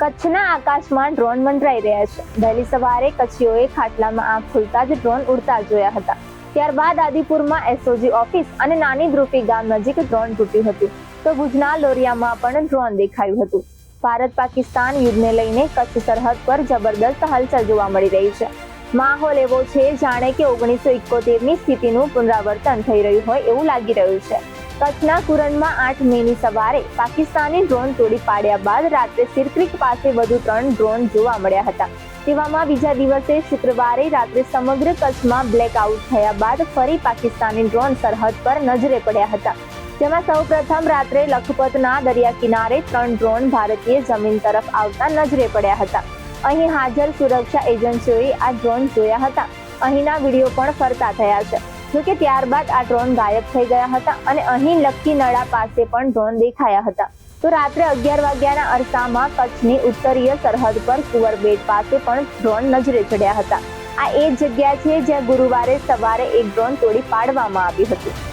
કચ્છના આકાશમાં ડ્રોન મંડરાઈ રહ્યા છે। વહેલી સવારે કચ્છીઓએ ખાટલામાં આંખ ખુલતા જ ડ્રોન ઉડતા જોયા હતા। ત્યારબાદ આદિપુરમાં એસઓજી ઓફિસ અને નાની દ્રુપી ગામ નજીક ડ્રોન તૂટ્યું હતું, તો ભુજના લોરિયામાં પણ ડ્રોન દેખાયું હતું। ભારત પાકિસ્તાન યુદ્ધને લઈને કચ્છ સરહદ પર જબરદસ્ત હલચલ જોવા મળી રહી છે। માહોલ એવો છે જાણે કે 1971ની સ્થિતિનું પુનરાવર્તન થઈ રહ્યું હોય એવું લાગી રહ્યું છે। કચ્છના કુરનમાં 8 મેની સવારે પાકિસ્તાની ડ્રોન તોડી પાડ્યા બાદ રાત્રે સિરક્રીક પાસે વધુ 3 ડ્રોન જોવા મળ્યા હતા। તેવામાં બીજા દિવસે શુક્રવારે રાત્રે સમગ્ર કચ્છમાં બ્લેકઆઉટ થયા બાદ ફરી પાકિસ્તાની ડ્રોન સરહદ પર નજરે પડ્યા હતા, જેમાં સૌપ્રથમ રાત્રે લખપતના દરિયા કિનારે 3 ડ્રોન ભારતીય જમીન તરફ આવતા નજરે પડ્યા હતા। અહીં હાજર સુરક્ષા એજન્સીઓએ આ ડ્રોન જોયા હતા। અહીંના વિડીયો પણ ફરતા થયા છે। જોકે ત્યારબાદ આ ડ્રોન ગાયબ થઈ ગયા હતા અને અહીં લક્કી નળા પાસે પણ ડ્રોન દેખાયા હતા। તો રાત્રે 11 વાગ્યાના અરસામાં કચ્છની ઉત્તરીય સરહદ પર કુંવરબેટ પાસે પણ ડ્રોન નજરે ચડ્યા હતા। આ એ જ જગ્યા છે જ્યાં ગુરુવારે સવારે એક ડ્રોન તોડી પાડવામાં આવ્યું હતું।